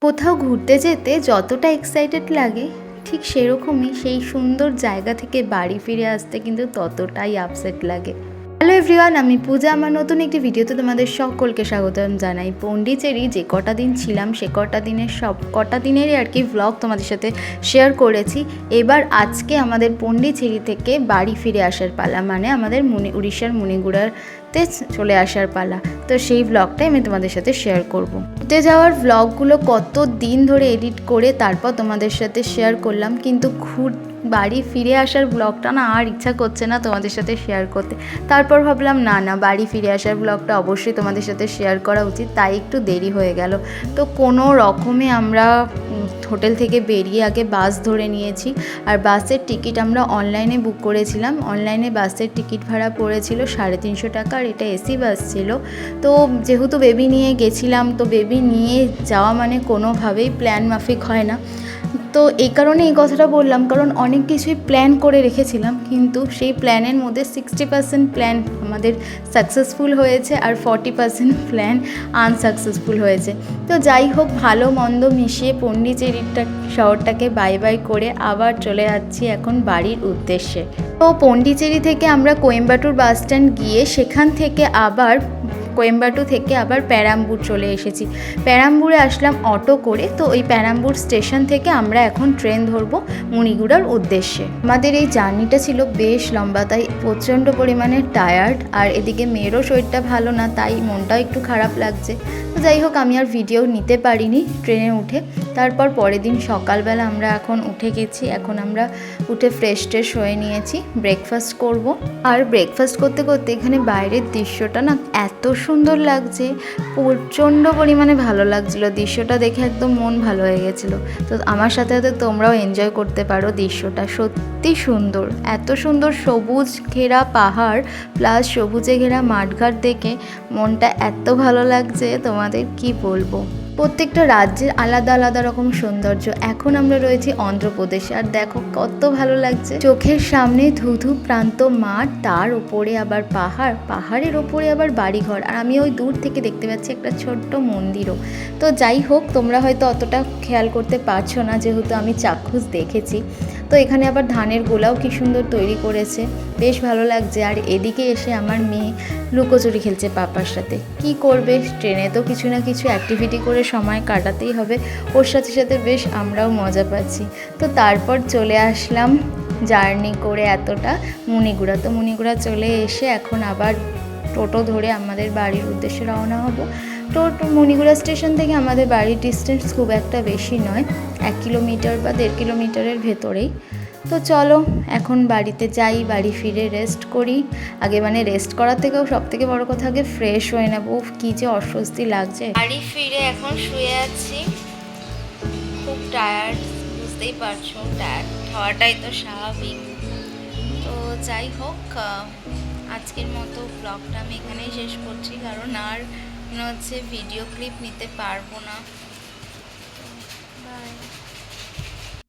কোথাও ঘুরতে যেতে যতটা এক্সাইটেড লাগে ঠিক সেরকমই সেই সুন্দর জায়গা থেকে বাড়ি ফিরে আসতে কিন্তু ততটাই আপসেট লাগে। হ্যালো এভরিওয়ান, আমি পূজা। আমার নতুন একটি ভিডিওতে তোমাদের সকলকে স্বাগতম জানাই। পন্ডিচেরি যে কটা দিন ছিলাম সে কটা দিনের সব কটা দিনেরই আর কি ব্লগ তোমাদের সাথে শেয়ার করেছি। এবার আজকে আমাদের পন্ডিচেরি থেকে বাড়ি ফিরে আসার পালা, মানে আমাদের উড়িষ্যার মুনিগুড়াতে চলে আসার পালা। তো সেই ব্লগটাই আমি তোমাদের সাথে শেয়ার করব। ঘুরতে যাওয়ার ব্লগগুলো কত দিন ধরে এডিট করে তারপর তোমাদের সাথে শেয়ার করলাম, কিন্তু বাড়ি ফিরে আসার ব্লগটা না আর ইচ্ছা করছে না তোমাদের সাথে শেয়ার করতে। তারপর ভাবলাম না বাড়ি ফিরে আসার ব্লগটা অবশ্যই তোমাদের সাথে শেয়ার করা উচিত, তাই একটু দেরি হয়ে গেল। তো কোনো রকমে আমরা হোটেল থেকে বেরিয়ে আগে বাস ধরে নিয়েছি, আর বাসের টিকিট আমরা অনলাইনে বুক করেছিলাম। অনলাইনে বাসের টিকিট ভাড়া পড়েছিল 350 টাকা, আর এটা এসি বাস ছিল। তো যেহেতু বেবি নিয়ে গেছিলাম, তো বেবি নিয়ে যাওয়া মানে কোনোভাবেই প্ল্যান মাফিক হয় না। তো এই কারণে এই কথাটা বললাম, কারণ অনেক কিছুই প্ল্যান করে রেখেছিলাম, কিন্তু সেই প্ল্যানের মধ্যে 60% প্ল্যান আমাদের সাকসেসফুল হয়েছে আর 40% প্ল্যান আনসাকসেসফুল হয়েছে। তো যাই হোক, ভালো মন্দ মিশিয়ে পন্ডিচেরিটা শহরটাকে বাই বাই করে আবার চলে যাচ্ছি এখন বাড়ির উদ্দেশ্যে। তো পন্ডিচেরি থেকে আমরা কোয়েম্বাটুর বাস স্ট্যান্ড গিয়ে সেখান থেকে আবার কোয়েম্বাটুর থেকে আবার পেরাম্বুর চলে এসেছি। পেরাম্বুরে আসলাম অটো করে। তো ওই পেরাম্বুর স্টেশন থেকে আমরা এখন ট্রেন ধরবো মুনিগুড়ার উদ্দেশ্যে। আমাদের এই জার্নিটা ছিল বেশ লম্বা, তাই প্রচণ্ড পরিমাণে টায়ার্ড, আর এদিকে মেয়েরও শরীরটা ভালো না, তাই মনটাও একটু খারাপ লাগছে। তো যাই হোক, আমি আর ভিডিও নিতে পারিনি ট্রেনে উঠে। তারপর পরের দিন সকালবেলা আমরা এখন উঠে গেছি। এখন আমরা উঠে ফ্রেশ ট্রেশ হয়ে নিয়েছি, ব্রেকফাস্ট করব। আর ব্রেকফাস্ট করতে করতে এখানে বাইরের দৃশ্যটা না এত সুন্দর লাগছে, প্রচণ্ড পরিমাণে ভালো লাগছিল। দৃশ্যটা দেখে একদম মন ভালো হয়ে গেছিলো। তো আমার সাথে সাথে তোমরাও এনজয় করতে পারো দৃশ্যটা, সত্যি সুন্দর। এত সুন্দর সবুজ ঘেরা পাহাড় প্লাস সবুজে ঘেরা মাঠঘাট দেখে মনটা এত ভালো লাগছে, তোমাদের কি বলবো। প্রত্যেকটা রাজ্যের আলাদা আলাদা রকম সৌন্দর্য। এখন আমরা রয়েছি অন্ধ্রপ্রদেশে, আর দেখো কত ভালো লাগছে। চোখের সামনে ধুধু প্রান্ত মাঠ, তার উপরে আবার পাহাড়, পাহাড়ের ওপরে আবার বাড়িঘর, আর আমি ওই দূর থেকে দেখতে পাচ্ছি একটা ছোট্ট মন্দিরও। তো যাই হোক, তোমরা হয়তো অতটা খেয়াল করতে পারছো না যেহেতু আমি চাক্ষুষ দেখেছি। তো এখানে আবার ধানের গোলাও কি সুন্দর তৈরি করেছে, বেশ ভালো লাগছে। আর এদিকে এসে আমার মেয়ে লুকোচুরি খেলছে পাপার সাথে। কি করবে, ট্রেনে তো কিছু না কিছু অ্যাক্টিভিটি করে সময় কাটাতেই হবে, ওর সাথে সাথে বেশ আমরাও মজা পাচ্ছি। তো তারপর চলে আসলাম জার্নি করে এতটা মুনিগুড়া। তো মুনিগুড়া চলে এসে এখন আবার টোটো ধরে আমাদের বাড়ির উদ্দেশ্যে রওনা হব। মুনিগুড়া স্টেশন থেকে আমাদের বাড়ির ডিস্টেন্স খুব একটা বেশি নয়, 1 কিলোমিটার বা 1.5 কিলোমিটারের ভেতরেই। তো চলো এখন বাড়িতে যাই, বাড়ি ফিরে রেস্ট করি আগে। মানে রেস্ট করার থেকেও সব থেকে বড় কথা আগে ফ্রেশ হয়ে নেবো। কি যে অস্বস্তি লাগছে। বাড়ি ফিরে এখন শুয়ে আছি, খুব টায়ার্ড, বুঝতেই পারছো। টায়ার্ড হওয়াটাই তো স্বাভাবিক। তো যাই হোক, আজকের মতো ব্লগটা আমি এখানেই শেষ করছি, কারণ আর মনে হচ্ছে ভিডিও ক্লিপ নিতে পারবো না।